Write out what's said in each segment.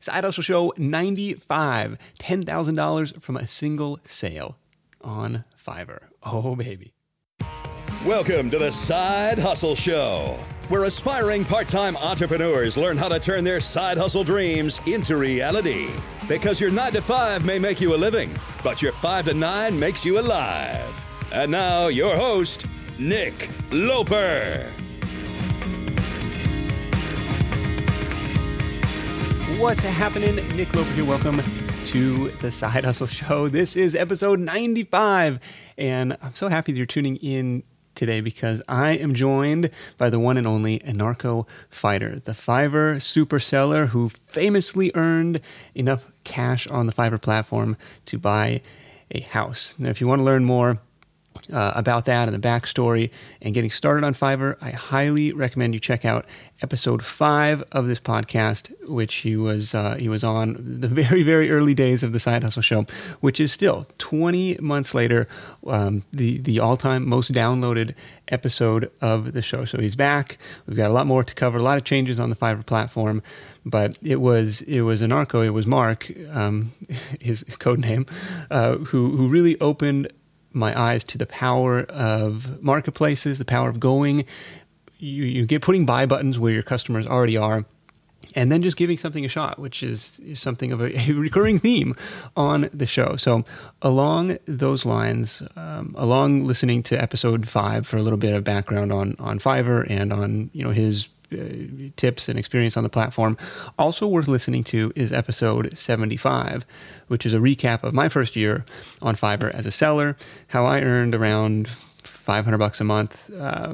Side Hustle Show 95, $10,000 from a single sale on Fiverr. Oh, baby. Welcome to the Side Hustle Show, where aspiring part-time entrepreneurs learn how to turn their side hustle dreams into reality. Because your 9 to 5 may make you a living, but your 5 to 9 makes you alive. And now, your host, Nick Loper. What's happening? Nick Loper here. Welcome to the Side Hustle Show. This is episode 95, and I'm so happy that you're tuning in today because I am joined by the one and only AnarchoFighter, the Fiverr super seller who famously earned enough cash on the Fiverr platform to buy a house. Now, if you want to learn more about that and the backstory and getting started on Fiverr, I highly recommend you check out episode 5 of this podcast, which he was on the very, very early days of the Side Hustle Show, which is still 20 months later, the all-time most downloaded episode of the show. So he's back. We've got a lot more to cover, a lot of changes on the Fiverr platform, but it was Anarcho, it was Mark, his code name, who really opened my eyes to the power of marketplaces, the power of going. You get putting buy buttons where your customers already are, and then just giving something a shot, which is something of a recurring theme on the show. So along those lines, along listening to episode 5 for a little bit of background on Fiverr and on his tips and experience on the platform. Also worth listening to is episode 75, which is a recap of my first year on Fiverr as a seller, how I earned around $500 a month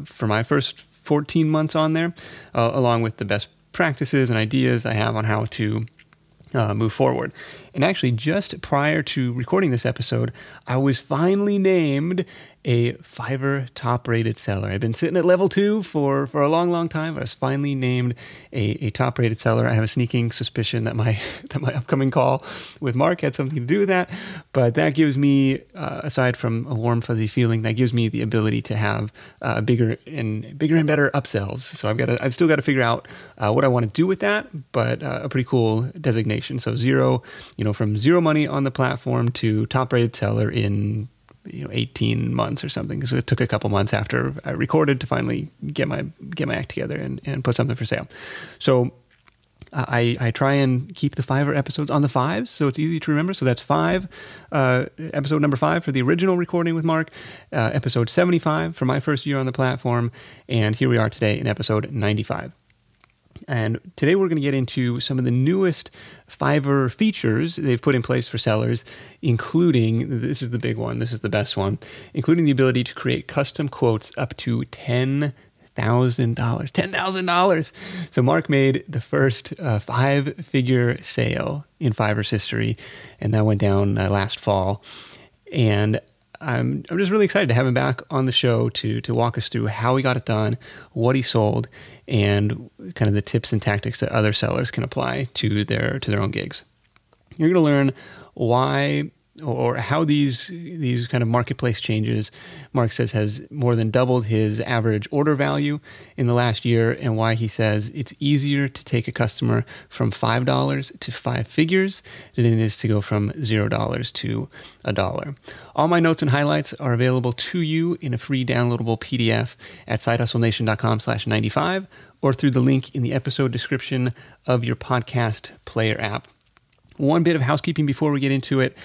for my first 14 months on there, along with the best practices and ideas I have on how to move forward. And actually, just prior to recording this episode, I was finally named a Fiverr top-rated seller. I've been sitting at level 2 for a long, long time. I was finally named a top-rated seller. I have a sneaking suspicion that my upcoming call with Mark had something to do with that. But that gives me, aside from a warm, fuzzy feeling, that gives me the ability to have bigger and better upsells. So I've still got to figure out what I want to do with that, but a pretty cool designation. So from zero money on the platform to top-rated seller in 18 months or something. So it took a couple months after I recorded to finally get my act together and put something for sale. So I try and keep the Fiverr episodes on the 5s, so it's easy to remember. So that's 5, episode number 5 for the original recording with Mark, episode 75 for my first year on the platform, and here we are today in episode 95. And today we're going to get into some of the newest Fiverr features they've put in place for sellers, including, this is the big one, this is the best one, including the ability to create custom quotes up to $10,000. $10,000. So Mark made the first 5-figure sale in Fiverr's history, and that went down last fall. And I'm just really excited to have him back on the show to walk us through how he got it done, what he sold, and kind of the tips and tactics that other sellers can apply to their own gigs. You're going to learn why or how these kind of marketplace changes, Mark says, has more than doubled his average order value in the last year, and why he says it's easier to take a customer from $5 to 5 figures than it is to go from $0 to $1. All my notes and highlights are available to you in a free downloadable PDF at sidehustlenation.com/95 or through the link in the episode description of your podcast player app. One bit of housekeeping before we get into it.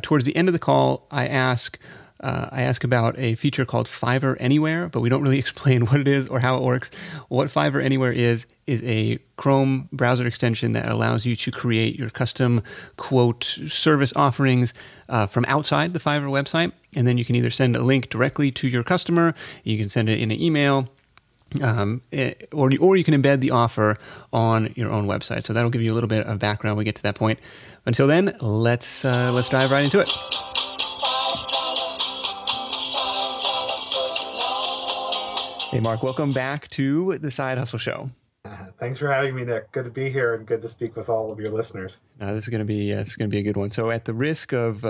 Towards the end of the call, I ask about a feature called Fiverr Anywhere, but we don't really explain what it is or how it works. What Fiverr Anywhere is a Chrome browser extension that allows you to create your custom quote service offerings from outside the Fiverr website. And then you can either send a link directly to your customer, you can send it in an email, or you can embed the offer on your own website. So that'll give you a little bit of background when we get to that point. Until then, let's dive right into it. Hey, Mark, welcome back to the Side Hustle Show. Thanks for having me, Nick. Good to be here and good to speak with all of your listeners. This is going to be a good one. So, at the risk of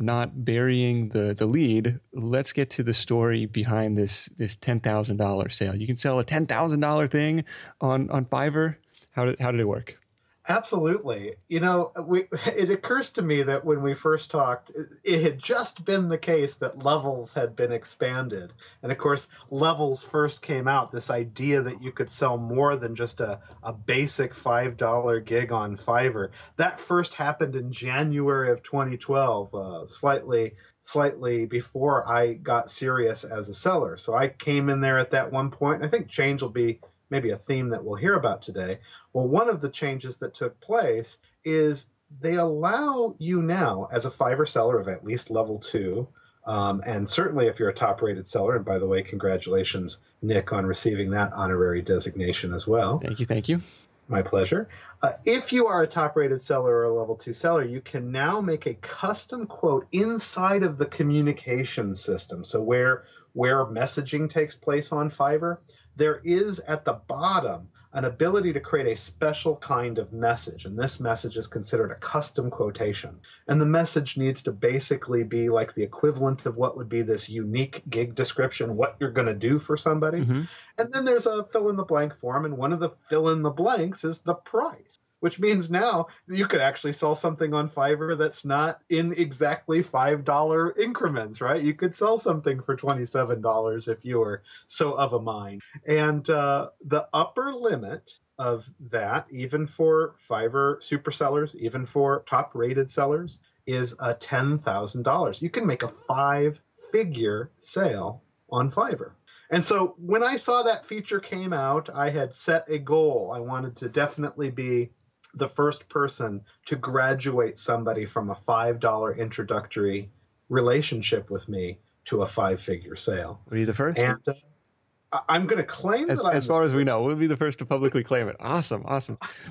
not burying the lead, let's get to the story behind this $10,000 sale. You can sell a $10,000 thing on Fiverr. How did it work? Absolutely. It occurs to me that when we first talked, it had just been the case that levels had been expanded. And of course, levels first came out, this idea that you could sell more than just a basic $5 gig on Fiverr. That first happened in January of 2012, slightly before I got serious as a seller. So I came in there at that one point. I think change will be maybe a theme that we'll hear about today. Well, one of the changes that took place is they allow you now, as a Fiverr seller of at least level 2, and certainly if you're a top-rated seller, and by the way, congratulations, Nick, on receiving that honorary designation as well. Thank you. My pleasure. If you are a top-rated seller or a level 2 seller, you can now make a custom quote inside of the communication system. So where messaging takes place on Fiverr, there is at the bottom an ability to create a special kind of message. And this message is considered a custom quotation. And the message needs to basically be like the equivalent of what would be this unique gig description, what you're going to do for somebody. Mm-hmm. And then there's a fill-in-the-blank form, and one of the fill-in-the-blanks is the price, which means now you could actually sell something on Fiverr that's not in exactly $5 increments, right? You could sell something for $27 if you were so of a mind. And the upper limit of that, even for Fiverr super sellers, even for top-rated sellers, is $10,000. You can make a 5-figure sale on Fiverr. And so when I saw that feature came out, I had set a goal. I wanted to definitely be the first person to graduate somebody from a $5 introductory relationship with me to a 5-figure sale. Were you the first? And I'm going to claim that as far as we know, we'll be the first to publicly claim it. Awesome.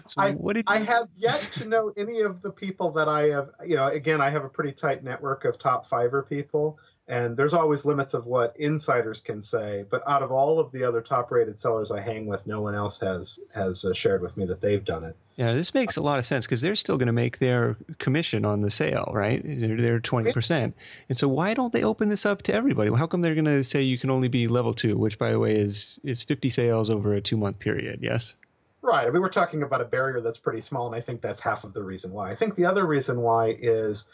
So I have yet to know any of the people that I have, again, I have a pretty tight network of top Fiverr people. And there's always limits of what insiders can say. But out of all of the other top-rated sellers I hang with, no one else has shared with me that they've done it. Yeah, this makes a lot of sense because they're still going to make their commission on the sale, right? They're 20%. And so why don't they open this up to everybody? How come they're going to say you can only be level 2, which, by the way, is 50 sales over a 2-month period, yes? Right. I mean, we're talking about a barrier that's pretty small, and I think that's half of the reason why. I think the other reason why is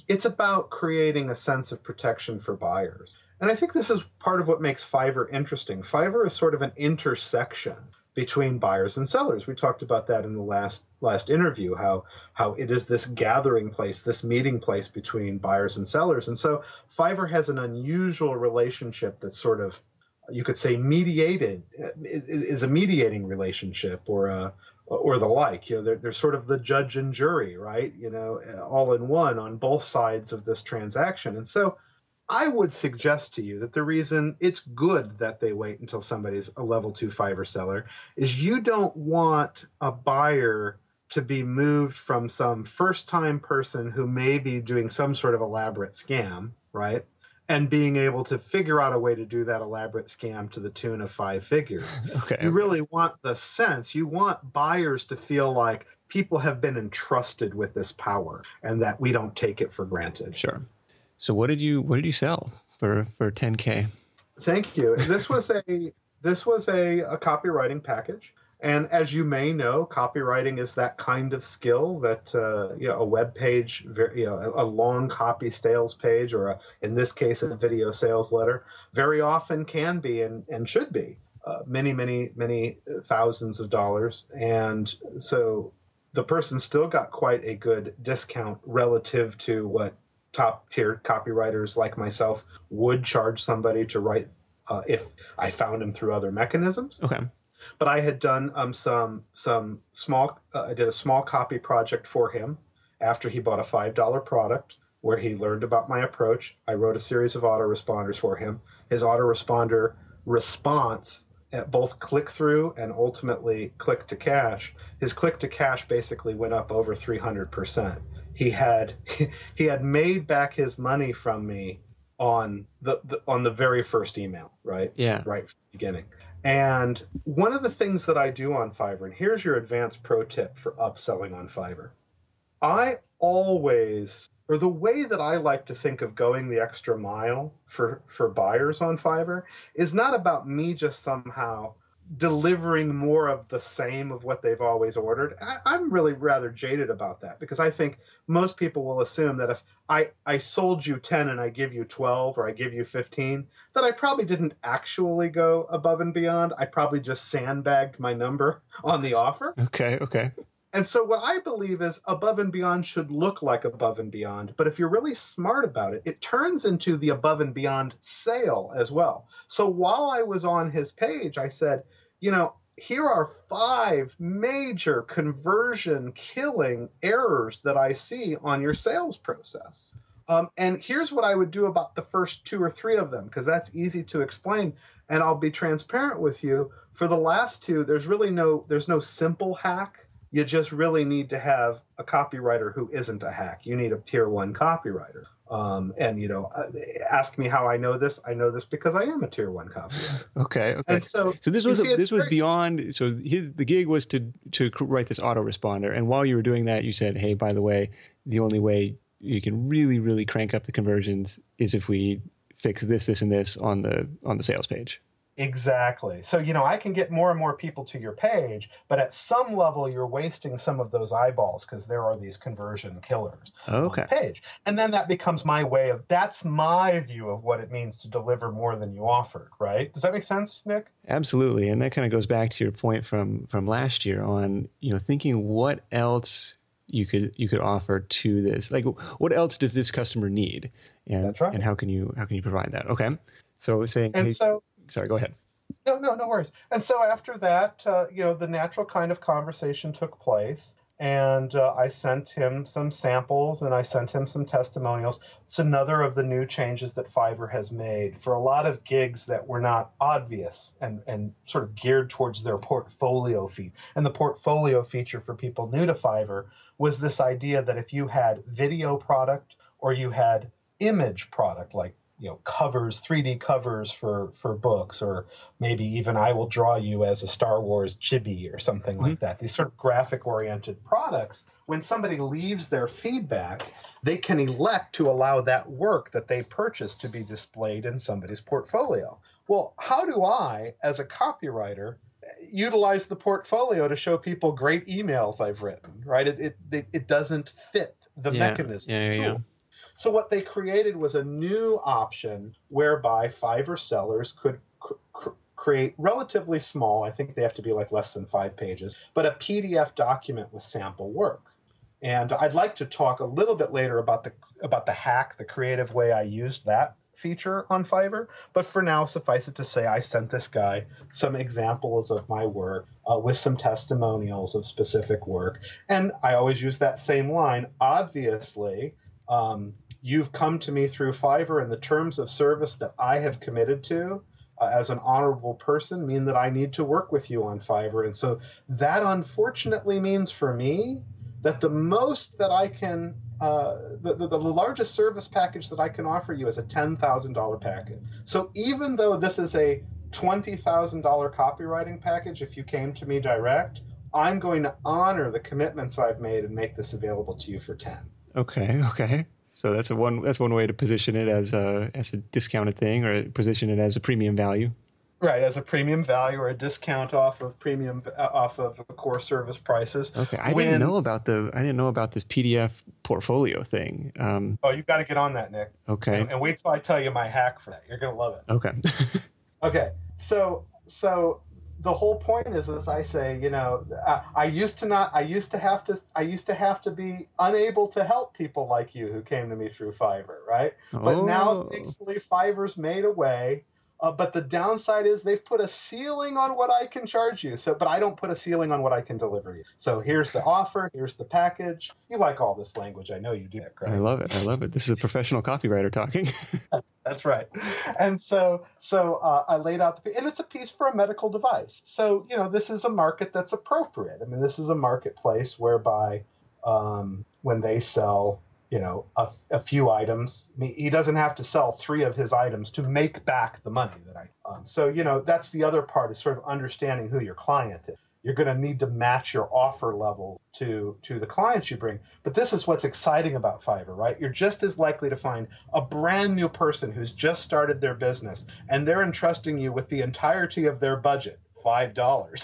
it's about creating a sense of protection for buyers. And I think this is part of what makes Fiverr interesting. Fiverr is sort of an intersection between buyers and sellers. We talked about that in the last interview, how it is this gathering place, this meeting place between buyers and sellers. And so Fiverr has an unusual relationship that's sort of, you could say, mediated, is a mediating relationship or the like. They're sort of the judge and jury, right? All in one on both sides of this transaction. And so I would suggest to you that the reason it's good that they wait until somebody's a level 2 Fiverr seller is you don't want a buyer to be moved from some first-time person who may be doing some sort of elaborate scam, right? And being able to figure out a way to do that elaborate scam to the tune of 5 figures. Okay. You really want the sense. You want buyers to feel like people have been entrusted with this power and that we don't take it for granted. Sure. So what did you sell for 10K? Thank you. This was a copywriting package. And as you may know, copywriting is that kind of skill that a web page, a long copy sales page, or in this case, a video sales letter, very often can be and should be many thousands of dollars. And so the person still got quite a good discount relative to what top tier copywriters like myself would charge somebody to write if I found them through other mechanisms. Okay. But I had done some small. I did a small copy project for him after he bought a $5 product where he learned about my approach. I wrote a series of autoresponders for him. His autoresponder response at both click through and ultimately click to cash. His click to cash basically went up over 300%. He had made back his money from me on the very first email, right? Yeah. Right from the beginning. And one of the things that I do on Fiverr, and here's your advanced pro tip for upselling on Fiverr. The way that I like to think of going the extra mile for buyers on Fiverr is not about me just somehow delivering more of the same of what they've always ordered. I'm really rather jaded about that, because I think most people will assume that if I sold you 10 and I give you 12 or I give you 15, that I probably didn't actually go above and beyond. I probably just sandbagged my number on the offer. Okay. And so what I believe is above and beyond should look like above and beyond. But if you're really smart about it, it turns into the above and beyond sale as well. So while I was on his page, I said, here are 5 major conversion killing errors that I see on your sales process. And here's what I would do about the first 2 or 3 of them, because that's easy to explain. And I'll be transparent with you. For the last 2, there's no simple hack. You just really need to have a copywriter who isn't a hack. You need a tier 1 copywriter. Ask me how I know this. I know this because I am a tier 1 copywriter. Okay. And so this was beyond. So the gig was to write this autoresponder, and while you were doing that, you said, "Hey, by the way, the only way you can really, really crank up the conversions is if we fix this, this, and this on the sales page." Exactly. So, I can get more and more people to your page, but at some level, you're wasting some of those eyeballs because there are these conversion killers on the page. And then that becomes that's my view of what it means to deliver more than you offered, right? Does that make sense, Nick? Absolutely. And that kind of goes back to your point from last year on, thinking what else you could offer to this. Like, what else does this customer need? And, that's right. And how can you provide that? Okay. So saying, sorry, go ahead. No worries. And so after that, the natural kind of conversation took place, and I sent him some samples and I sent him some testimonials. It's another of the new changes that Fiverr has made for a lot of gigs that were not obvious and sort of geared towards their portfolio feature. And the portfolio feature for people new to Fiverr was this idea that if you had video product or you had image product, like covers, 3D covers for books, or maybe even I will draw you as a Star Wars chibi or something like that. These sort of graphic-oriented products, when somebody leaves their feedback, they can elect to allow that work that they purchased to be displayed in somebody's portfolio. Well, how do I, as a copywriter, utilize the portfolio to show people great emails I've written, right? It doesn't fit the mechanism. Yeah. So what they created was a new option whereby Fiverr sellers could create relatively small, I think they have to be like less than 5 pages, but a PDF document with sample work. And I'd like to talk a little bit later about the hack, the creative way I used that feature on Fiverr. But for now, suffice it to say, I sent this guy some examples of my work with some testimonials of specific work. And I always use that same line. Obviously, you've come to me through Fiverr, and the terms of service that I have committed to as an honorable person mean that I need to work with you on Fiverr. And so that unfortunately means for me that the most that I can, the largest service package that I can offer you is a $10,000 package. So even though this is a $20,000 copywriting package, if you came to me direct, I'm going to honor the commitments I've made and make this available to you for 10. Okay. So that's one way to position it as a discounted thing, or position it as a premium value. Right, as a premium value or a discount off of core service prices. Okay, I didn't know about this PDF portfolio thing. You got to get on that, Nick. Okay. And wait till I tell you my hack for that. You're gonna love it. Okay. Okay. So the whole point is, as I say, I used to have to be unable to help people like you who came to me through Fiverr, right? But now, thankfully, Fiverr's made a way. But the downside is they've put a ceiling on what I can charge you. But I don't put a ceiling on what I can deliver you. So here's the offer. Here's the package. You like all this language. I know you do, Craig. I love it. This is a professional copywriter talking. That's right. And so I laid out and it's a piece for a medical device. So, this is a market that's appropriate. I mean, this is a marketplace whereby when they sell, a few items, he doesn't have to sell 3 of his items to make back the money that that's the other part, is sort of understanding who your client is. You're going to need to match your offer level to the clients you bring. But this is what's exciting about Fiverr, right? You're just as likely to find a brand new person who's just started their business, and they're entrusting you with the entirety of their budget. $5,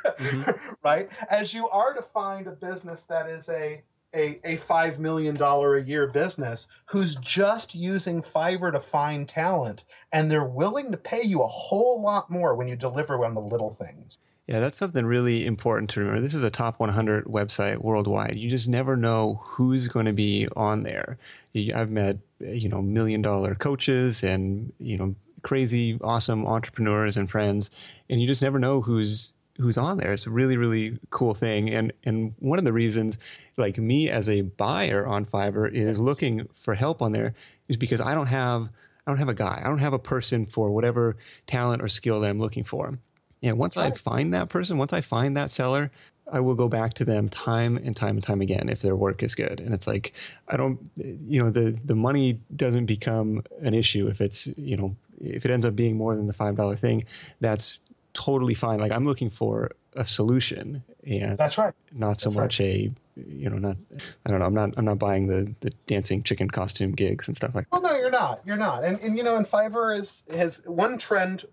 Mm-hmm. right? As you are to find a business that is a $5 million a year business who's just using Fiverr to find talent, and they're willing to pay you a whole lot more when you deliver on the little things. Yeah, that's something really important to remember. This is a top 100 website worldwide. You just never know who's going to be on there. I've met, $1 million coaches and, crazy, awesome entrepreneurs and friends, and you just never know who's on there. It's a really, really cool thing. And one of the reasons, like me as a buyer on Fiverr is looking for help on there is because I don't have a guy. I don't have a person for whatever talent or skill that I'm looking for. And once I find that person, once I find that seller, I will go back to them time and time and time again if their work is good. And it's like, I don't, the money doesn't become an issue if it's, if it ends up being more than the $5 thing, that's totally fine. Like I'm looking for a solution, and that's right. Not so much I don't know. I'm not buying the dancing chicken costume gigs and stuff like that. Well, no, you're not. And and Fiverr has one trend,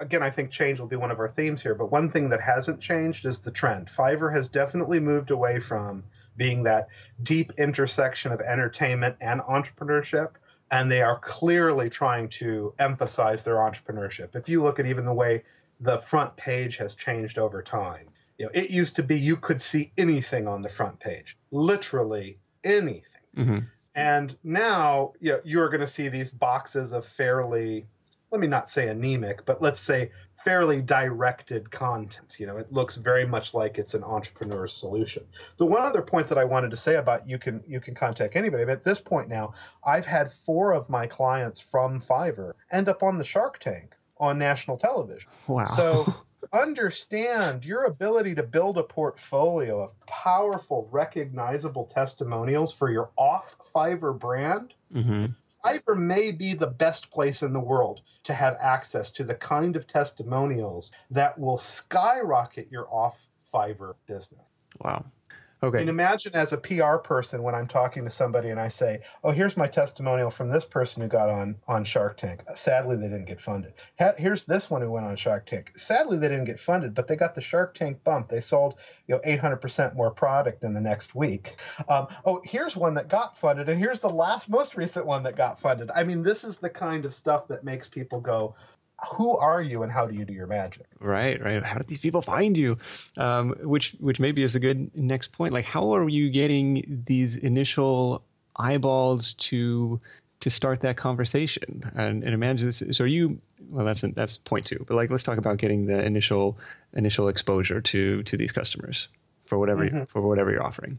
again, I think change will be one of our themes here, but one thing that hasn't changed is the trend. Fiverr has definitely moved away from being that deep intersection of entertainment and entrepreneurship, and they are clearly trying to emphasize their entrepreneurship. If you look at even the way the front page has changed over time. It used to be you could see anything on the front page, literally anything. Mm-hmm. And now you're going to see these boxes of fairly, let me not say anemic, but let's say fairly directed content. It looks very much like it's an entrepreneur's solution. The one other point that I wanted to say about you can contact anybody, but at this point now, I've had 4 of my clients from Fiverr end up on the Shark Tank on national television. Wow. So understand your ability to build a portfolio of powerful, recognizable testimonials for your off Fiverr brand. Mm-hmm. Fiverr may be the best place in the world to have access to the kind of testimonials that will skyrocket your off Fiverr business. Wow. Okay. And imagine as a PR person when I'm talking to somebody and I say, oh, here's my testimonial from this person who got on Shark Tank. Sadly, they didn't get funded. Here's this one who went on Shark Tank. Sadly, they didn't get funded, but they got the Shark Tank bump. They sold 800% more product in the next week. Here's one that got funded, and here's the most recent one that got funded. I mean, this is the kind of stuff that makes people go, who are you and how do you do your magic? Right. How did these people find you? Which maybe is a good next point. Like, how are you getting these initial eyeballs to start that conversation? And imagine this. So that's point 2. But like, let's talk about getting the initial exposure to these customers for whatever you're offering.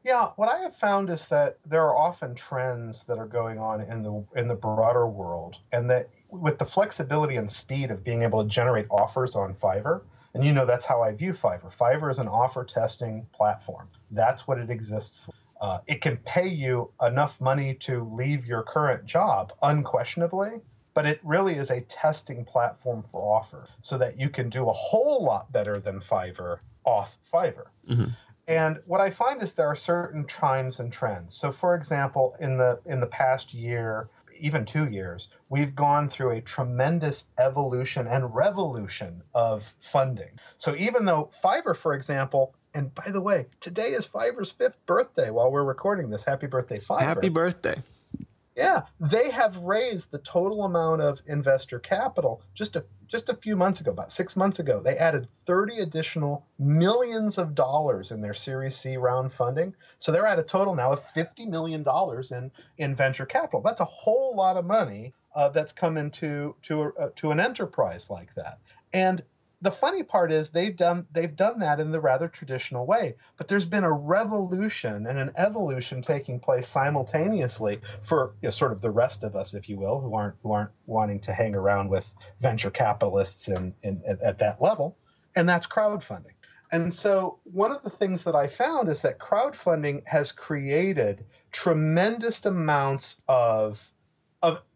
Yeah, what I have found is that there are often trends that are going on in the broader world, and that with the flexibility and speed of being able to generate offers on Fiverr, and that's how I view Fiverr. Fiverr is an offer testing platform. That's what it exists for. It can pay you enough money to leave your current job, unquestionably, but it really is a testing platform for offers so that you can do a whole lot better than Fiverr off Fiverr. Mm-hmm. And what I find is there are certain times and trends. So, for example, in the past year, even 2 years, we've gone through a tremendous evolution and revolution of funding. So even though Fiverr, for example, and by the way, today is Fiverr's 5th birthday while we're recording this. Happy birthday, Fiverr. Happy birthday. Yeah, they have raised the total amount of investor capital just a few months ago, about 6 months ago. They added 30 additional millions of dollars in their Series C round funding. So they're at a total now of $50 million in venture capital. That's a whole lot of money that's come into to an enterprise like that. And the funny part is they've done that in the rather traditional way, but there's been a revolution and an evolution taking place simultaneously for sort of the rest of us, if you will, who aren't wanting to hang around with venture capitalists at that level, and that's crowdfunding. And so one of the things that I found is that crowdfunding has created tremendous amounts of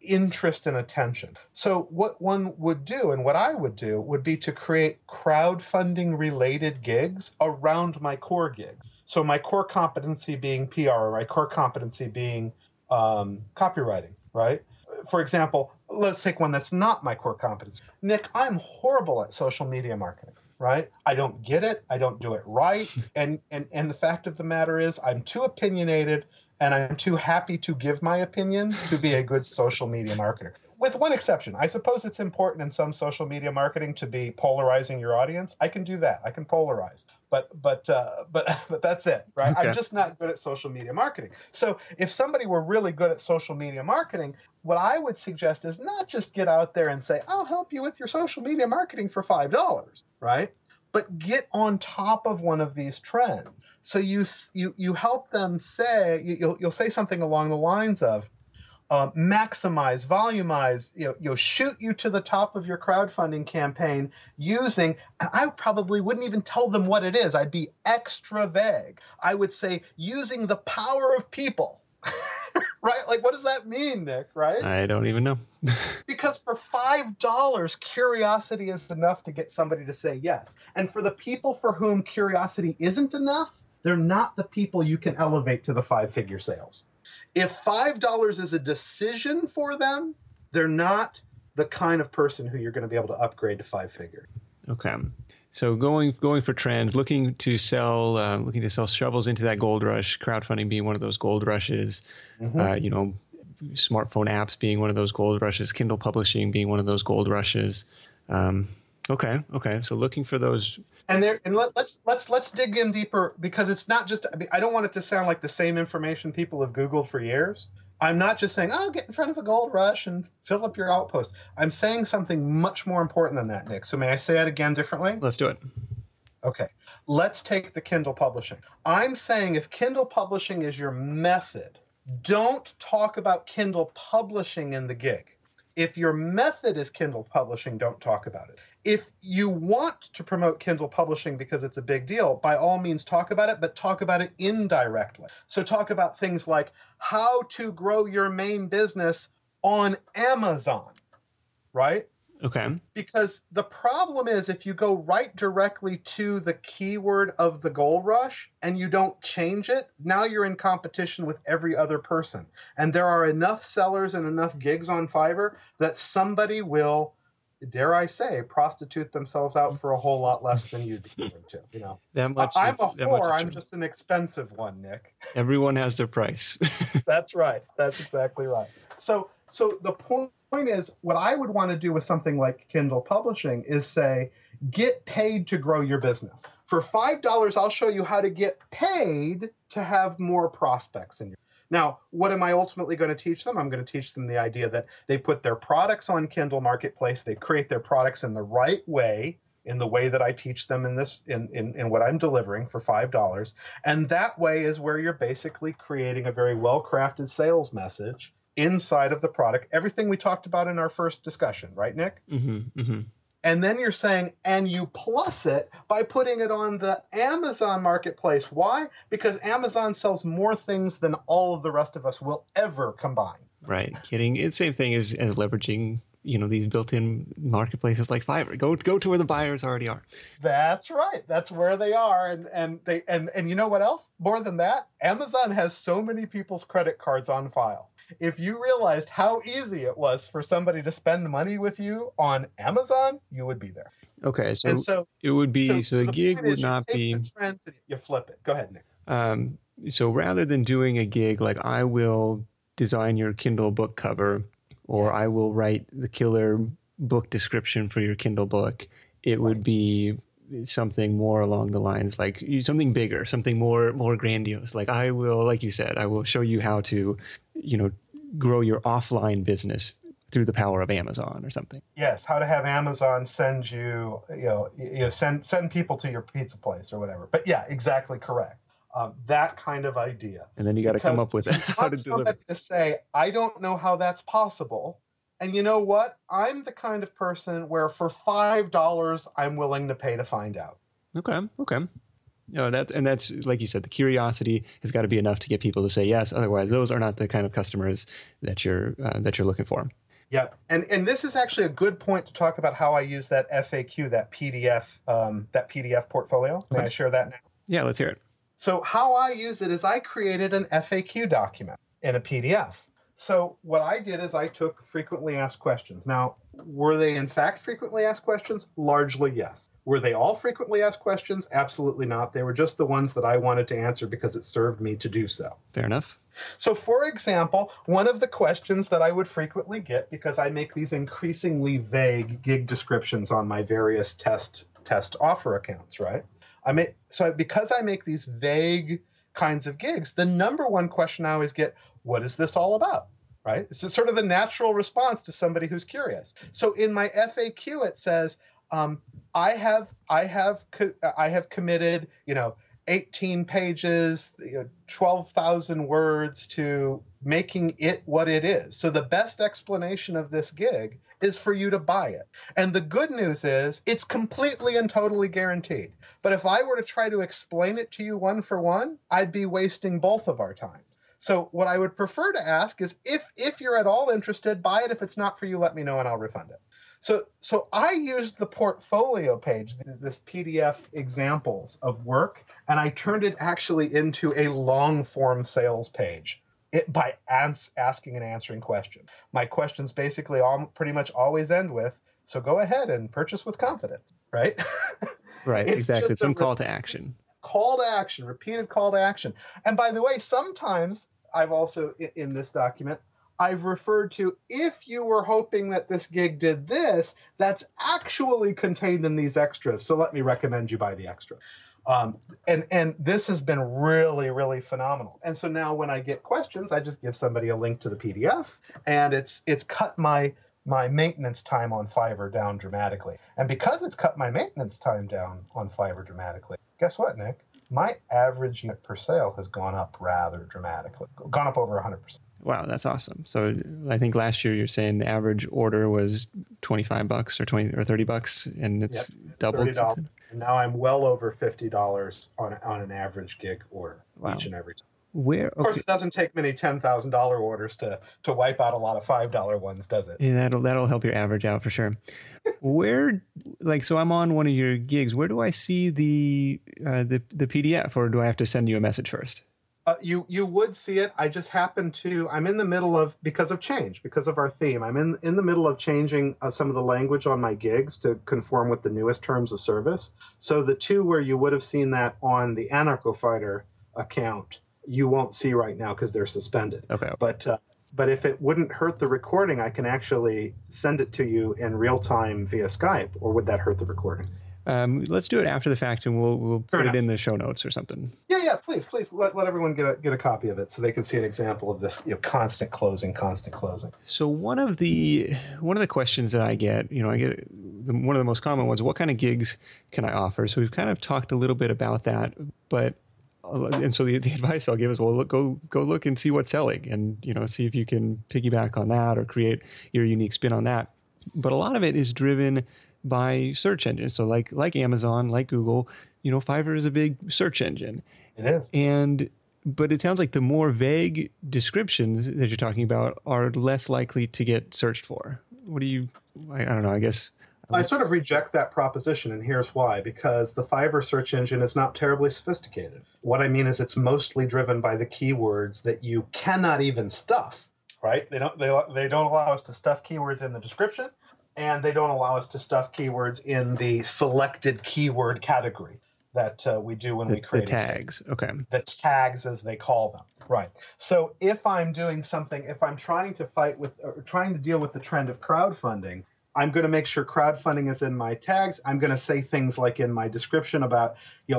interest and attention. So what one would do and what I would do would be to create crowdfunding related gigs around my core gigs. So my core competency being PR, or my core competency being copywriting, right? for example, let's take one that's not my core competence. Nick, I'm horrible at social media marketing, right? I don't get it. I don't do it right. And the fact of the matter is I'm too opinionated and I'm too happy to give my opinion to be a good social media marketer. With one exception, I suppose it's important in some social media marketing to be polarizing your audience. I can do that. I can polarize, but that's it, right? Okay. I'm just not good at social media marketing. So if somebody were really good at social media marketing, what I would suggest is not just get out there and say, "I'll help you with your social media marketing for $5," right? But get on top of one of these trends. So you help them say, you'll say something along the lines of, maximize, volumize, shoot you to the top of your crowdfunding campaign using, and I probably wouldn't even tell them what it is. I'd be extra vague. I would say using the power of people, right? Like, what does that mean, Nick, right? I don't even know. Because for $5, curiosity is enough to get somebody to say yes. And for the people for whom curiosity isn't enough, they're not the people you can elevate to the 5-figure sales. If $5 is a decision for them, they're not the kind of person who you're going to be able to upgrade to 5-figure. Okay. So going for trends, looking to sell shovels into that gold rush, crowdfunding being one of those gold rushes, smartphone apps being one of those gold rushes, Kindle publishing being one of those gold rushes. Okay. So looking for those. And let's dig in deeper, because it's not just, I don't want it to sound like the same information people have Googled for years. I'm not just saying, get in front of a gold rush and fill up your outpost. I'm saying something much more important than that, Nick. So may I say it again differently? Let's do it. Okay. Let's take the Kindle publishing. I'm saying if Kindle publishing is your method, don't talk about Kindle publishing in the gig. If your method is Kindle publishing, don't talk about it. If you want to promote Kindle publishing because it's a big deal, by all means talk about it, but talk about it indirectly. So talk about things like how to grow your main business on Amazon, right? Okay. Because the problem is if you go right directly to the keyword of the gold rush and you don't change it, now you're in competition with every other person. And there are enough sellers and enough gigs on Fiverr that somebody will, dare I say, prostitute themselves out for a whole lot less than you'd be willing to. That much. I'm a whore. I'm just an expensive one, Nick. Everyone has their price. That's right. That's exactly right. So the point is, what I would want to do with something like Kindle publishing is say, get paid to grow your business. For $5, I'll show you how to get paid to have more prospects in your. Now, what am I ultimately going to teach them? I'm going to teach them the idea that they put their products on Kindle Marketplace, they create their products in the right way, in the way that I teach them in what I'm delivering for $5. And that way is where you're basically creating a very well-crafted sales message inside of the product, everything we talked about in our first discussion, right, Nick? Mm-hmm, mm-hmm. And then you're saying, and you plus it by putting it on the Amazon marketplace. Why? Because Amazon sells more things than all of the rest of us will ever combine. Right. Kidding. It's the same thing as leveraging, these built-in marketplaces like Fiverr. Go to where the buyers already are. That's right. That's where they are. And you know what else? More than that, Amazon has so many people's credit cards on file. If you realized how easy it was for somebody to spend money with you on Amazon, you would be there. Okay, so it would be so the gig would not be. Trends and you flip it. Go ahead, Nick. So rather than doing a gig like I will design your Kindle book cover, or I will write the killer book description for your Kindle book, it would be something more along the lines like something bigger, something more grandiose. Like I will, like you said, I will show you how to, grow your offline business through the power of Amazon or something. Yes, how to have Amazon send you, send people to your pizza place or whatever. But yeah, exactly correct. That kind of idea. And then you got to come up with how to deliver. To say, I don't know how that's possible. And you know what? I'm the kind of person where for $5, I'm willing to pay to find out. Okay. That's like you said, the curiosity has got to be enough to get people to say yes. Otherwise, those are not the kind of customers that you're looking for. Yep. And this is actually a good point to talk about how I use that FAQ, that PDF portfolio. May I share that now? Yeah, let's hear it. So how I use it is I created an FAQ document in a PDF. So what I did is I took frequently asked questions. Now, were they in fact frequently asked questions? Largely, yes. Were they all frequently asked questions? Absolutely not. They were just the ones that I wanted to answer because it served me to do so. Fair enough. So, for example, one of the questions that I would frequently get, because I make these increasingly vague gig descriptions on my various test offer accounts, right? Because I make these vague kinds of gigs, the number one question I always get, what is this all about? Right? It's sort of the natural response to somebody who's curious. So in my FAQ, it says, I have committed, 18 pages, 12,000 words to making it what it is. So the best explanation of this gig is for you to buy it. And the good news is it's completely and totally guaranteed. But if I were to try to explain it to you one for one, I'd be wasting both of our time. So what I would prefer to ask is if you're at all interested, buy it. If it's not for you, let me know and I'll refund it. So I used the portfolio page, this PDF examples of work, and I turned it actually into a long form sales page by asking and answering questions. My questions basically pretty much always end with, so go ahead and purchase with confidence, right? Right, exactly. Some call to action. Call to action, repeated call to action. And by the way, sometimes I've also, in this document, I've referred to, if you were hoping that this gig did this, that's actually contained in these extras. So let me recommend you buy the extra. And this has been really, really phenomenal. And so now when I get questions, I just give somebody a link to the PDF, and it's cut my maintenance time on Fiverr down dramatically. And because it's cut my maintenance time down on Fiverr dramatically, guess what, Nick? My average unit per sale has gone up rather dramatically, gone up over 100%. Wow, that's awesome. So I think last year you're saying the average order was $25 or $20 or $30, and it's doubled. $30. And now I'm well over $50 on an average gig order each and every time. Of course, it doesn't take many $10,000 orders to wipe out a lot of $5 ones, does it? Yeah, that'll help your average out for sure. So I'm on one of your gigs. Where do I see the PDF, or do I have to send you a message first? You would see it. I just happen to, I'm in the middle of, because of our theme, I'm in the middle of changing some of the language on my gigs to conform with the newest terms of service. So the two where you would have seen that on the AnarchoFighter account, you won't see right now because they're suspended. Okay. But if it wouldn't hurt the recording, I can actually send it to you in real time via Skype, or would that hurt the recording? Let's do it after the fact, and we'll put it in the show notes or something. Yeah. Please let everyone get a copy of it so they can see an example of this constant closing. So one of the questions that I get one of the most common ones: what kind of gigs can I offer? So we've kind of talked a little bit about that, and so the advice I'll give is, well, go look and see what's selling, and see if you can piggyback on that or create your unique spin on that. But a lot of it is driven by search engines. So like Amazon, like Google, Fiverr is a big search engine. It is. But it sounds like the more vague descriptions that you're talking about are less likely to get searched for. I don't know, I guess. I sort of reject that proposition, and here's why. Because the Fiverr search engine is not terribly sophisticated. What I mean is it's mostly driven by the keywords that you cannot even stuff, right? They don't allow us to stuff keywords in the description, and they don't allow us to stuff keywords in the selected keyword category that we do when we create the tags. Okay. The tags, as they call them. Right. So if I'm doing something, if I'm trying to deal with the trend of crowdfunding, I'm going to make sure crowdfunding is in my tags. I'm going to say things like in my description about,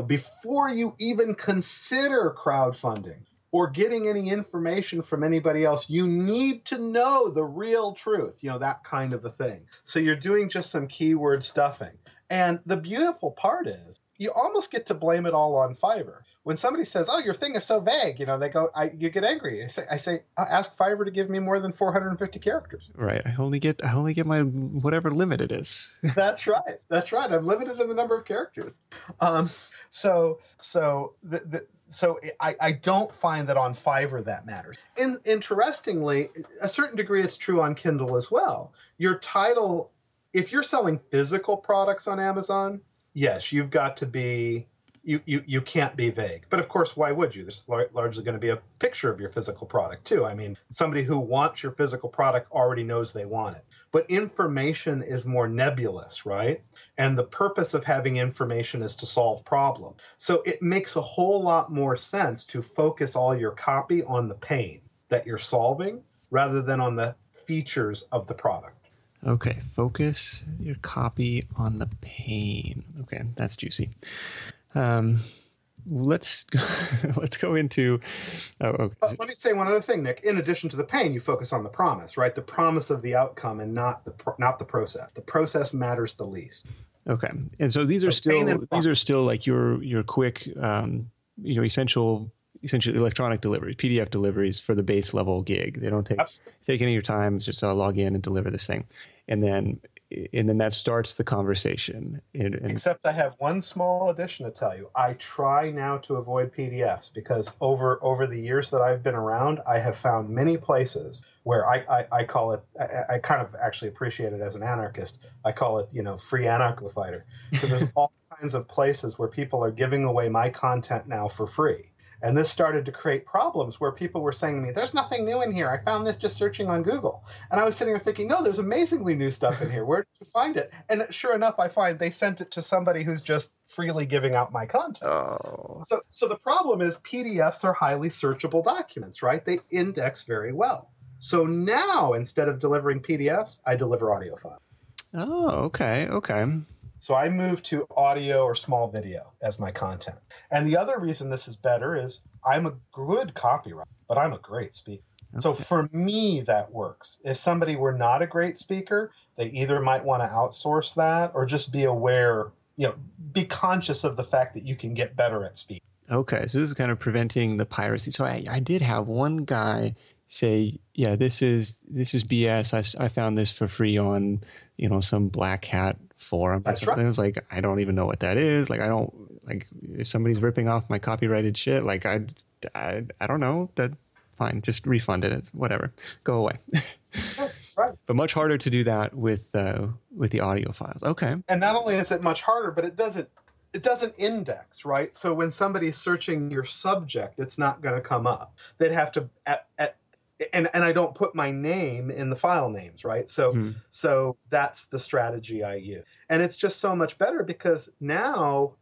before you even consider crowdfunding or getting any information from anybody else, you need to know the real truth, that kind of a thing. So you're doing just some keyword stuffing. And the beautiful part is you almost get to blame it all on Fiverr. When somebody says, "Oh, your thing is so vague," they go, you get angry. I say, ask Fiverr to give me more than 450 characters. Right. I only get my whatever limit it is. That's right. I'm limited in the number of characters. So I don't find that on Fiverr that matters. Interestingly, a certain degree it's true on Kindle as well. Your title, if you're selling physical products on Amazon, yes, you've got to be you can't be vague. But of course, why would you? There's largely going to be a picture of your physical product too. I mean, somebody who wants your physical product already knows they want it. But information is more nebulous, right? And the purpose of having information is to solve problems. So it makes a whole lot more sense to focus all your copy on the pain that you're solving rather than on the features of the product. Okay, focus your copy on the pain. Okay, that's juicy. Let's go into. Okay. Let me say one other thing, Nick. In addition to the pain, you focus on the promise, right? The promise of the outcome, and not the process. The process matters the least. Okay, and so these are still like your quick, essentially electronic deliveries, PDF deliveries for the base level gig. They don't take any of your time. It's just log in and deliver this thing, and then that starts the conversation. Except I have one small addition to tell you. I try now to avoid PDFs because over the years that I've been around, I have found many places where I call it, I kind of actually appreciate it as an anarchist. I call it, free AnarchoFighter. So there's all kinds of places where people are giving away my content now for free. And this started to create problems where people were saying to me, there's nothing new in here. I found this just searching on Google. And I was sitting there thinking, no, there's amazingly new stuff in here. Where did you find it? And sure enough, I find they sent it to somebody who's just freely giving out my content. Oh. So the problem is PDFs are highly searchable documents, right? They index very well. So now, instead of delivering PDFs, I deliver audio files. Oh, okay. So I moved to audio or small video as my content. And the other reason this is better is I'm a good copywriter, but I'm a great speaker. Okay. So for me, that works. If somebody were not a great speaker, they either might want to outsource that or just be aware, be conscious of the fact that you can get better at speaking. Okay, so this is kind of preventing the piracy. So I did have one guy say, yeah, this is BS. I found this for free on, some black hat forum. That's right. I was like, I don't even know what that is. Like, I don't, like, if somebody's ripping off my copyrighted shit, like, I don't know. That fine, just refund it. It's whatever. Go away. Right. But much harder to do that with the audio files. Okay. And not only is it much harder, but it doesn't index, right? So when somebody's searching your subject, it's not going to come up. They'd have to and I don't put my name in the file names, right? So that's the strategy I use. And it's just so much better because now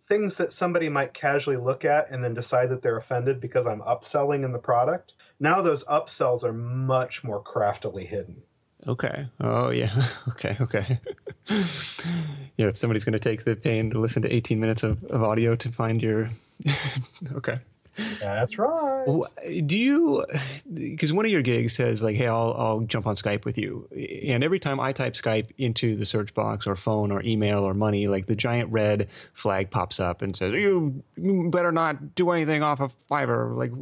things that somebody might casually look at and then decide that they're offended because I'm upselling in the product, now those upsells are much more craftily hidden. Okay. Oh, yeah. Okay. If somebody's going to take the pain to listen to 18 minutes of audio to find your... Okay. That's right. Do you, because one of your gigs says like, hey, I'll jump on Skype with you. And every time I type Skype into the search box or phone or email or money, like the giant red flag pops up and says, you better not do anything off of Fiverr. Like,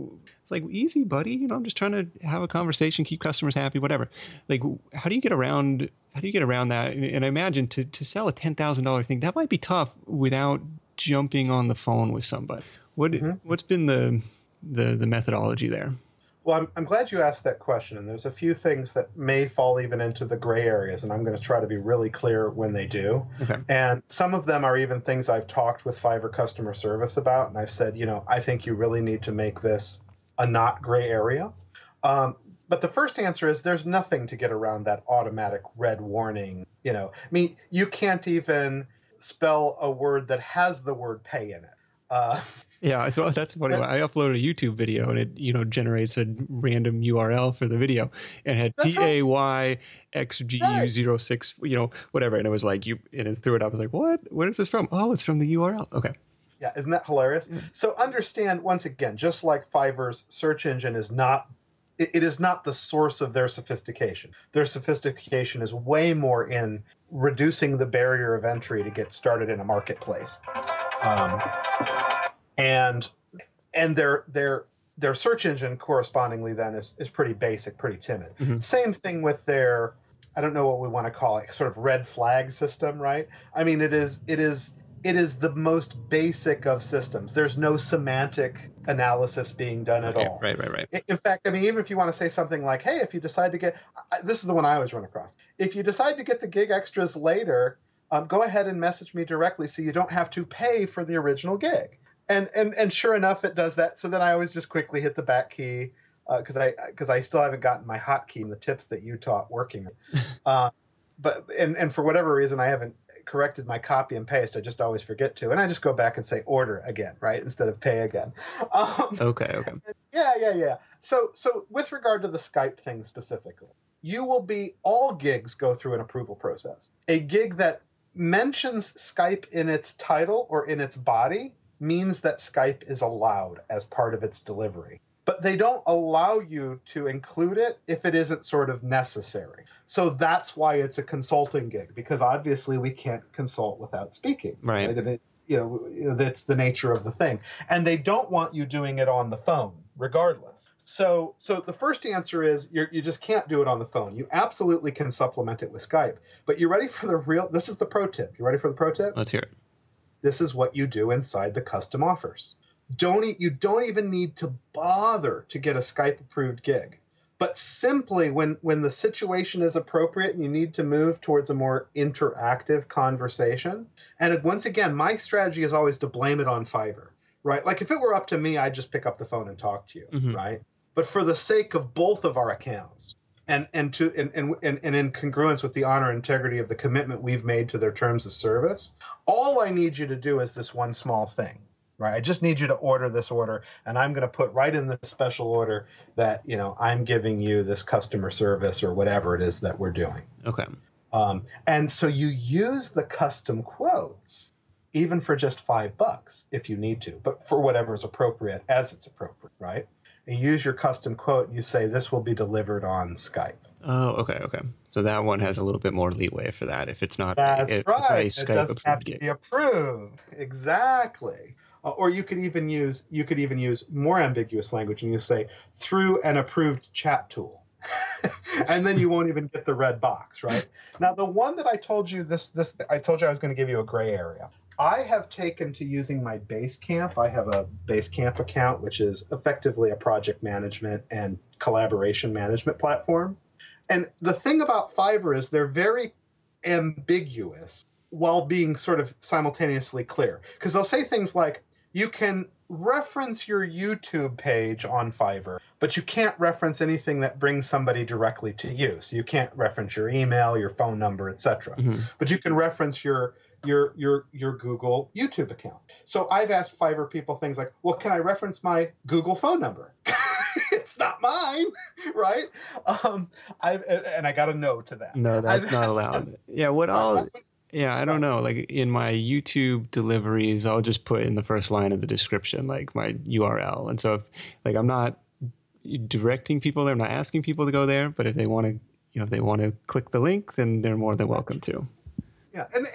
it's like, easy, buddy. I'm just trying to have a conversation, keep customers happy, whatever. Like, how do you get around that? And I imagine to sell a $10,000 thing, that might be tough without jumping on the phone with somebody. What's been the methodology there? Well, I'm glad you asked that question. And there's a few things that may fall even into the gray areas, and I'm going to try to be really clear when they do. Okay. And some of them are even things I've talked with Fiverr customer service about, and I've said, I think you really need to make this a not gray area. But the first answer is there's nothing to get around that automatic red warning. You can't even spell a word that has the word pay in it. Yeah, so that's funny. I uploaded a YouTube video and it, generates a random URL for the video and had PAYXGU06, whatever. And it was like, and it threw it up. I was like, what? Where is this from? Oh, it's from the URL. Okay. Yeah, isn't that hilarious? Yeah. So understand, once again, just like Fiverr's search engine is not the source of their sophistication. Their sophistication is way more in reducing the barrier of entry to get started in a marketplace. And their search engine correspondingly then is pretty basic, pretty timid. Mm-hmm. Same thing with their, I don't know what we want to call it, sort of red flag system, right? I mean, it is the most basic of systems. There's no semantic analysis being done at all. Right. In fact, I mean, even if you want to say something like, hey, if you decide to get, this is the one I always run across. If you decide to get the gig extras later, go ahead and message me directly so you don't have to pay for the original gig. And sure enough, it does that. So then I always just quickly hit the back key because I still haven't gotten my hotkey and the tips that you taught working. But for whatever reason, I haven't corrected my copy and paste. I just always forget to, and I just go back and say order again, right, instead of pay again. Okay. Yeah. So with regard to the Skype thing specifically, all gigs go through an approval process. A gig that mentions Skype in its title or in its body means that Skype is allowed as part of its delivery. But they don't allow you to include it if it isn't sort of necessary. So that's why it's a consulting gig, because obviously we can't consult without speaking. Right. That's the nature of the thing. And they don't want you doing it on the phone, regardless. So the first answer is you just can't do it on the phone. You absolutely can supplement it with Skype. But you ready for this is the pro tip. You ready for the pro tip? Let's hear it. This is what you do inside the custom offers. You don't even need to bother to get a Skype approved gig, but simply when the situation is appropriate and you need to move towards a more interactive conversation. And once again, my strategy is always to blame it on Fiverr, right? Like if it were up to me, I'd just pick up the phone and talk to you, right? But for the sake of both of our accounts and in congruence with the honor and integrity of the commitment we've made to their terms of service, all I need you to do is this one small thing. Right. I just need you to order this order, and I'm going to put right in the special order that, I'm giving you this customer service or whatever it is that we're doing. Okay. And so you use the custom quotes, even for just $5 if you need to, but for whatever is appropriate as it's appropriate. Right. And you use your custom quote. And you say this will be delivered on Skype. Oh, okay. So that one has a little bit more leeway for that if it's not. That's right. It's it doesn't have to be approved. Exactly. Or you could even use more ambiguous language, and you say through an approved chat tool, and then you won't even get the red box, right? Now, the one that I told you I told you I was going to give you a gray area. I have taken to using my Basecamp. I have a Basecamp account, which is effectively a project management and collaboration management platform. And the thing about Fiverr is they're very ambiguous while being sort of simultaneously clear, because they'll say things like, you can reference your YouTube page on Fiverr, but you can't reference anything that brings somebody directly to you. So you can't reference your email, your phone number, etc. But you can reference your Google YouTube account. So I've asked Fiverr people things like, well, can I reference my Google phone number? It's not mine, right? I got a no to that. No, that's not allowed. Yeah, Yeah, I don't know. Like in my YouTube deliveries, I'll just put in the first line of the description, like my URL. And so if I'm not directing people there, I'm not asking people to go there, but if they want to, click the link, then they're more than welcome to. Yeah, and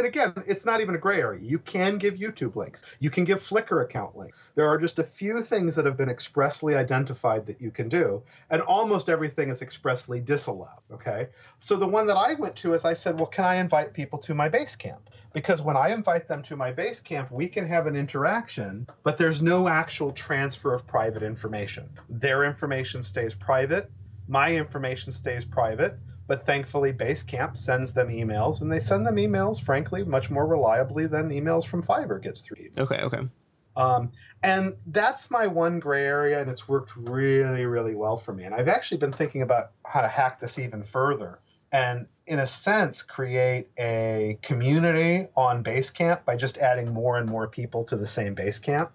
again, it's not even a gray area. You can give YouTube links. You can give Flickr account links. There are just a few things that have been expressly identified that you can do, and almost everything is expressly disallowed, okay? So the one that I went to is I said, well, can I invite people to my Basecamp? Because when I invite them to my Basecamp, we can have an interaction, but there's no actual transfer of private information. Their information stays private. My information stays private. But thankfully, Basecamp sends them emails, and they send them emails, frankly, much more reliably than emails from Fiverr gets through. Okay. And that's my one gray area, and it's worked really, really well for me. And I've actually been thinking about how to hack this even further and, in a sense, create a community on Basecamp by just adding more and more people to the same Basecamp.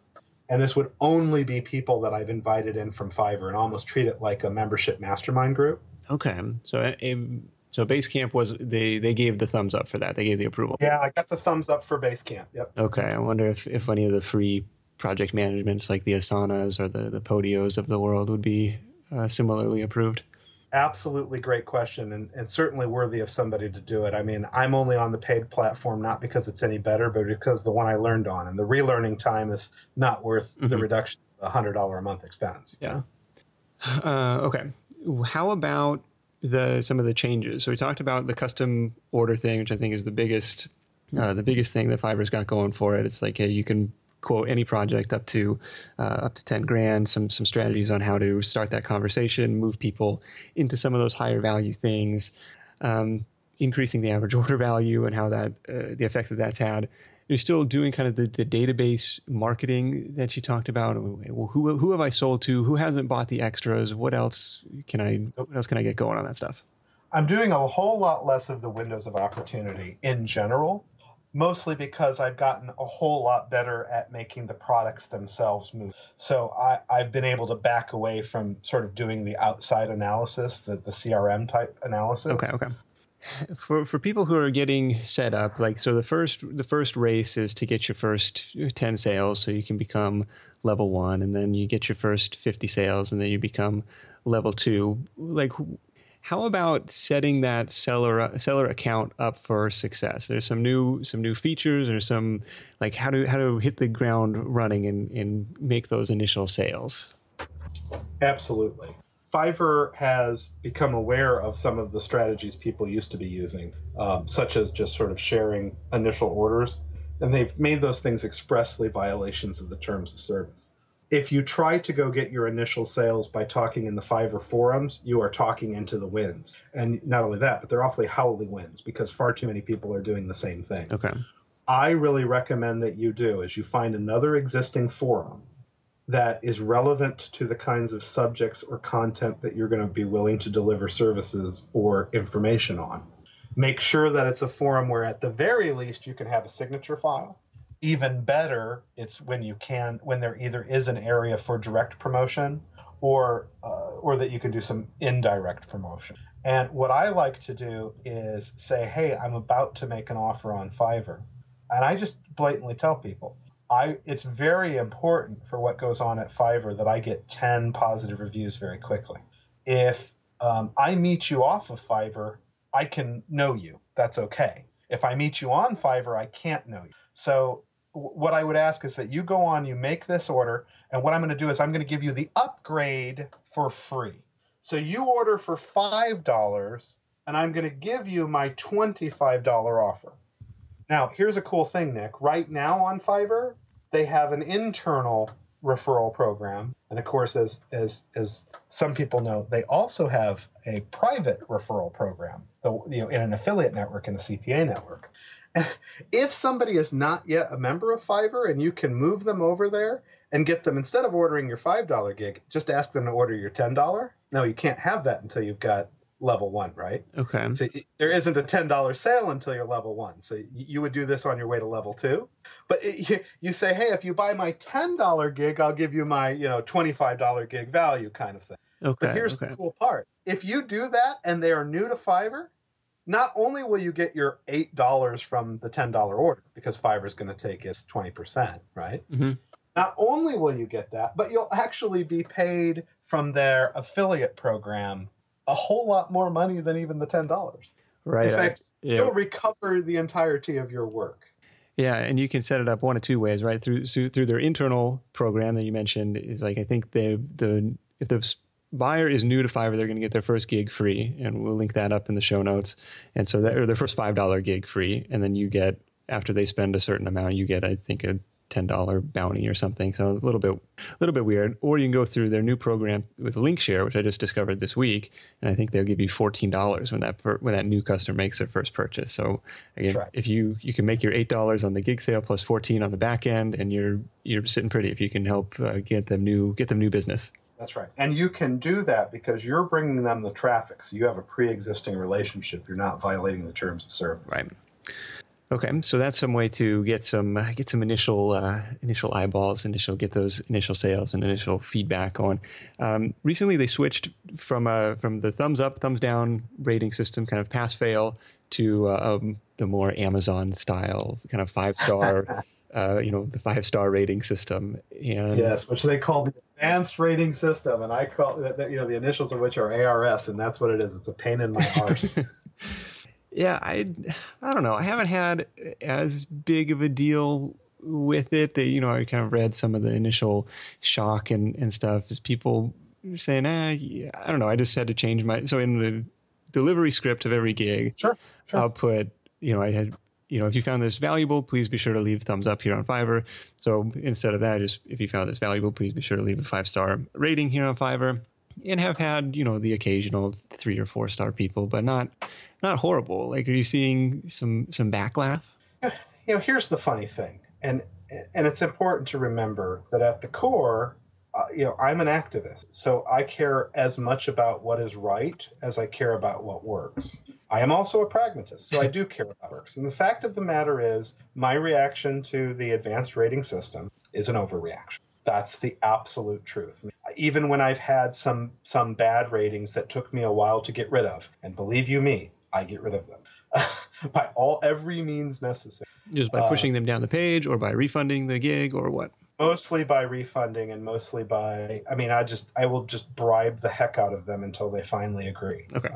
And this would only be people that I've invited in from Fiverr, and almost treat it like a membership mastermind group. Okay, so Basecamp they gave the thumbs up for that. They gave the approval. Yeah, I got the thumbs up for Basecamp. Yep. Okay, I wonder if any of the free project managements like the Asanas or the Podios of the world would be similarly approved. Absolutely great question, and certainly worthy of somebody to do it. I mean, I'm only on the paid platform not because it's any better, but because the one I learned on, and the relearning time is not worth the reduction of $100 a month expense. Yeah. Okay. How about some of the changes? So we talked about the custom order thing, which I think is the biggest thing that Fiverr's got going for it. It's like, hey, you can quote any project up to $10,000. Some strategies on how to start that conversation, move people into some of those higher value things. increasing the average order value and how that the effect that that's had. You're still doing kind of the database marketing that you talked about. Well, who have I sold to? Who hasn't bought the extras? What else can I get going on that stuff? I'm doing a whole lot less of the windows of opportunity in general, mostly because I've gotten a whole lot better at making the products themselves move. So I've been able to back away from sort of doing the outside analysis, the CRM type analysis. Okay. For people who are getting set up, like, so the first race is to get your first 10 sales so you can become level 1, and then you get your first 50 sales and then you become level 2. Like, how about setting that seller account up for success? There's some new features, or some, like, how to hit the ground running and make those initial sales. Absolutely. Fiverr has become aware of some of the strategies people used to be using, such as just sort of sharing initial orders, and they've made those things expressly violations of the terms of service. If you try to go get your initial sales by talking in the Fiverr forums, you are talking into the winds. And not only that, but they're awfully howly winds, because far too many people are doing the same thing. Okay. I really recommend that you do is you find another existing forum that is relevant to the kinds of subjects or content that you're going to be willing to deliver services or information on. Make sure that it's a forum where at the very least you can have a signature file. Even better, it's when there either is an area for direct promotion or that you can do some indirect promotion. And what I like to do is say, hey, I'm about to make an offer on Fiverr. And I just blatantly tell people, it's very important for what goes on at Fiverr that I get 10 positive reviews very quickly. If I meet you off of Fiverr, I can know you. That's okay. If I meet you on Fiverr, I can't know you. So what I would ask is that you go on, you make this order, and what I'm going to do is I'm going to give you the upgrade for free. So you order for $5, and I'm going to give you my $25 offer. Now, here's a cool thing, Nick. Right now on Fiverr, they have an internal referral program. And of course, as some people know, they also have a private referral program, in an affiliate network and a CPA network. If somebody is not yet a member of Fiverr and you can move them over there and get them, instead of ordering your $5 gig, just ask them to order your $10. No, you can't have that until you've got level 1, right? Okay. So there isn't a $10 sale until you're level 1. So you would do this on your way to level 2. But you say, hey, if you buy my $10 gig, I'll give you my $25 gig value kind of thing. Okay. But here's the cool part. If you do that and they are new to Fiverr, not only will you get your $8 from the $10 order, because Fiverr is going to take its 20%, right? Mm-hmm. Not only will you get that, but you'll actually be paid from their affiliate program a whole lot more money than even the $10. Right. In fact, you'll recover the entirety of your work. Yeah, and you can set it up one of two ways, right? Through their internal program that you mentioned. Is like, I think if the buyer is new to Fiverr, they're going to get their first gig free, and we'll link that up in the show notes. And so or their first $5 gig free, and then you get, after they spend a certain amount, you get, I think, a $10 bounty or something. So a little bit weird. Or you can go through their new program with link share, which I just discovered this week, and I think they'll give you $14 when that new customer makes their first purchase. So again, right. If you can make your $8 on the gig sale plus 14 on the back end, and you're sitting pretty if you can help get them new business. That's right. And you can do that because you're bringing them the traffic. So you have a pre-existing relationship. You're not violating the terms of service. Right. Okay, so that's some way to get some initial eyeballs, get those initial sales and initial feedback going. Recently, they switched from the thumbs up, thumbs down rating system, kind of pass fail, to the more Amazon style kind of 5-star, the 5-star rating system. And yes, which they call the advanced rating system, and I call it, the initials of which are ARS, and that's what it is. It's a pain in my arse. Yeah, I don't know. I haven't had as big of a deal with it. I kind of read some of the initial shock and stuff as people saying, I don't know. I just had to change so in the delivery script of every gig, sure. I'll put, if you found this valuable, please be sure to leave thumbs up here on Fiverr. So instead of that, just if you found this valuable, please be sure to leave a 5-star rating here on Fiverr. And have had, the occasional 3 or 4-star people, but not not horrible? Like, are you seeing some backlash? Here's the funny thing, and it's important to remember that at the core, I'm an activist, so I care as much about what is right as I care about what works. I am also a pragmatist, so I do care about what works. And the fact of the matter is, my reaction to the advanced rating system is an overreaction. That's the absolute truth. Even when I've had some bad ratings that took me a while to get rid of, and believe you me, I get rid of them by every means necessary. Just by pushing them down the page, or by refunding the gig, or what? Mostly by refunding, and mostly by, I will just bribe the heck out of them until they finally agree. Okay.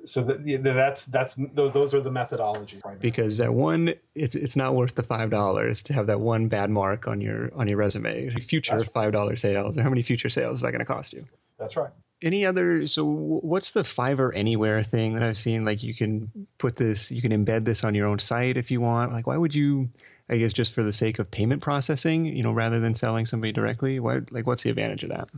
So those are the methodologies. Primarily. Because that one, it's not worth the $5 to have that one bad mark on your resume. Future $5 sales, or how many future sales is that going to cost you? That's right. Any other? So what's the Fiverr Anywhere thing that I've seen? Like, you can embed this on your own site if you want. Like, why would you? I guess just for the sake of payment processing, rather than selling somebody directly. What's the advantage of that?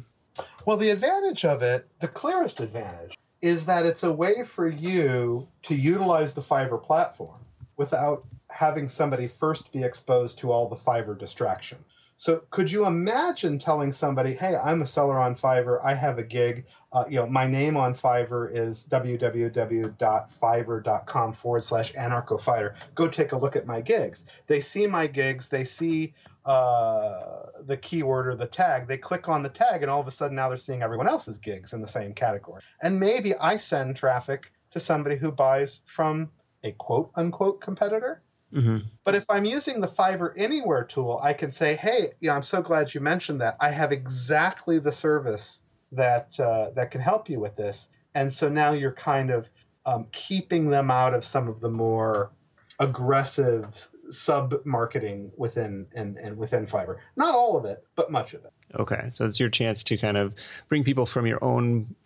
Well, the advantage of it, the clearest advantage, is that it's a way for you to utilize the Fiverr platform without having somebody first be exposed to all the Fiverr distraction. So could you imagine telling somebody, hey, I'm a seller on Fiverr, I have a gig, my name on Fiverr is www.fiverr.com/AnarchoFighter. Go take a look at my gigs. They see my gigs, they see the keyword or the tag, they click on the tag, and all of a sudden now they're seeing everyone else's gigs in the same category. And maybe I send traffic to somebody who buys from a quote-unquote competitor. Mm-hmm. But if I'm using the Fiverr Anywhere tool, I can say, hey, I'm so glad you mentioned that. I have exactly the service that can help you with this. And so now you're kind of keeping them out of some of the more aggressive sub-marketing within Fiverr. Not all of it, but much of it. Okay, so it's your chance to kind of bring people from your own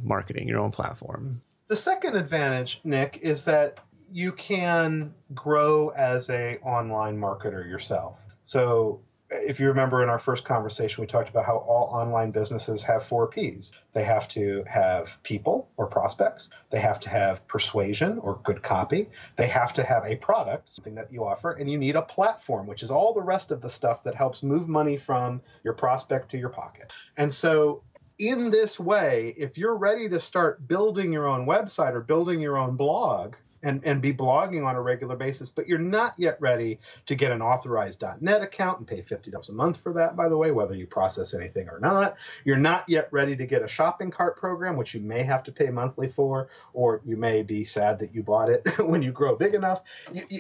marketing, your own platform. The second advantage, Nick, is that you can grow as a online marketer yourself. So if you remember in our first conversation, we talked about how all online businesses have 4 Ps. They have to have people or prospects. They have to have persuasion or good copy. They have to have a product, something that you offer, and you need a platform, which is all the rest of the stuff that helps move money from your prospect to your pocket. And so in this way, if you're ready to start building your own website or building your own blog, and be blogging on a regular basis, but you're not yet ready to get an authorized .net account and pay $50 a month for that, by the way, whether you process anything or not. You're not yet ready to get a shopping cart program, which you may have to pay monthly for, or you may be sad that you bought it when you grow big enough.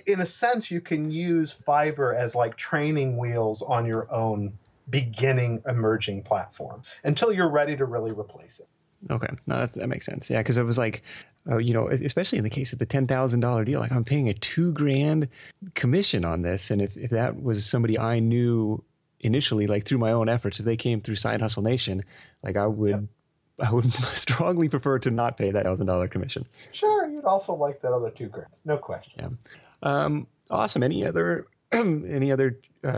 In a sense, you can use Fiverr as like training wheels on your own beginning emerging platform until you're ready to really replace it. Okay, no, that makes sense. Yeah, because it was like, especially in the case of the $10,000 deal, like I'm paying a $2,000 commission on this, and if that was somebody I knew initially, like through my own efforts, if they came through Side Hustle Nation, like I would strongly prefer to not pay that $1,000 commission. Sure, you'd also like that other $2,000, no question. Yeah, awesome. Any other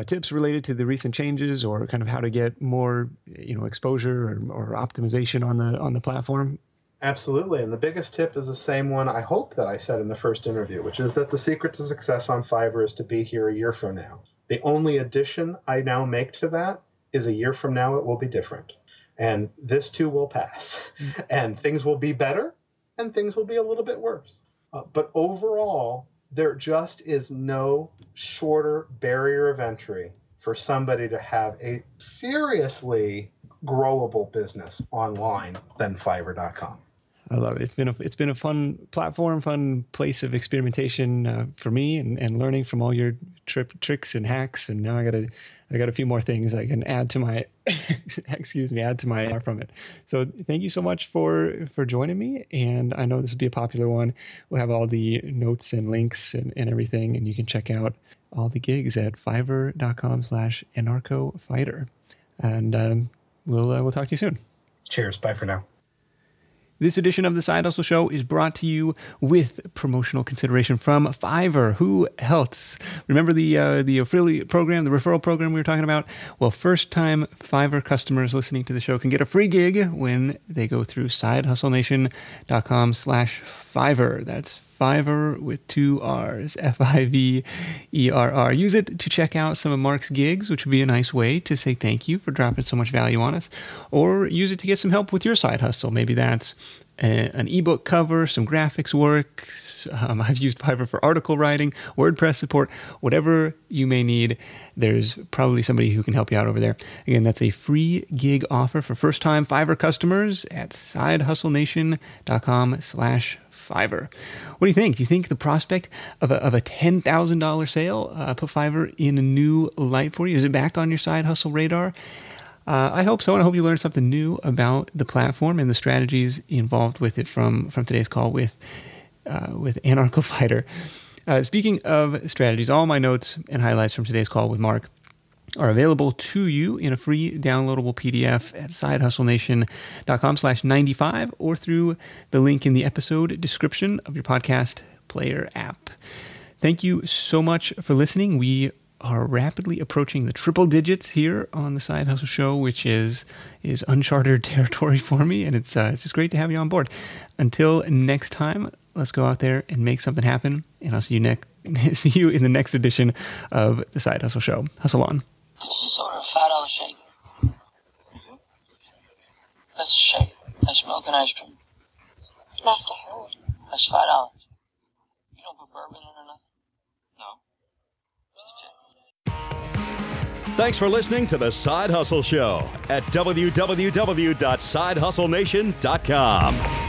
tips related to the recent changes, or kind of how to get more, exposure or optimization on the platform? Absolutely. And the biggest tip is the same one I hope that I said in the first interview, which is that the secret to success on Fiverr is to be here a year from now. The only addition I now make to that is a year from now it will be different. And this too will pass. And things will be better and things will be a little bit worse. But overall, there just is no shorter barrier of entry for somebody to have a seriously growable business online than Fiverr.com. I love it. It's been a fun platform, fun place of experimentation for me, and learning from all your tricks and hacks. And now I got a few more things I can add to my add to my from it. So thank you so much for joining me. And I know this will be a popular one. We'll have all the notes and links and everything, and you can check out all the gigs at fiverr.com/AnarchoFighter. And we'll talk to you soon. Cheers. Bye for now. This edition of the Side Hustle Show is brought to you with promotional consideration from Fiverr. Who else? Remember the affiliate program, the referral program we were talking about? Well, first-time Fiverr customers listening to the show can get a free gig when they go through sidehustlenation.com/Fiverr. That's Fiverr with 2 R's, Fiverr. Use it to check out some of Mark's gigs, which would be a nice way to say thank you for dropping so much value on us. Or use it to get some help with your side hustle. Maybe that's an ebook cover, some graphics work. I've used Fiverr for article writing, WordPress support, whatever you may need. There's probably somebody who can help you out over there. Again, that's a free gig offer for first-time Fiverr customers at sidehustlenation.com/Fiverr. What do you think? Do you think the prospect of a $10,000 sale put Fiverr in a new light for you? Is it back on your side hustle radar? I hope so, and I hope you learned something new about the platform and the strategies involved with it from today's call with AnarchoFighter. Speaking of strategies, all my notes and highlights from today's call with Mark are available to you in a free downloadable PDF at sidehustlenation.com/95 or through the link in the episode description of your podcast player app. Thank you so much for listening. We are rapidly approaching the triple digits here on the Side Hustle Show, which is uncharted territory for me, and it's just great to have you on board. Until next time, let's go out there and make something happen, and I'll see you in the next edition of the Side Hustle Show. Hustle on. Did you just order a $5 shake? Mm-hmm. That's a shake. That's milk and ice cream. Nice to hear. That's $5. You don't put bourbon in or nothing? No. Just it. Thanks for listening to The Side Hustle Show at www.sidehustlenation.com.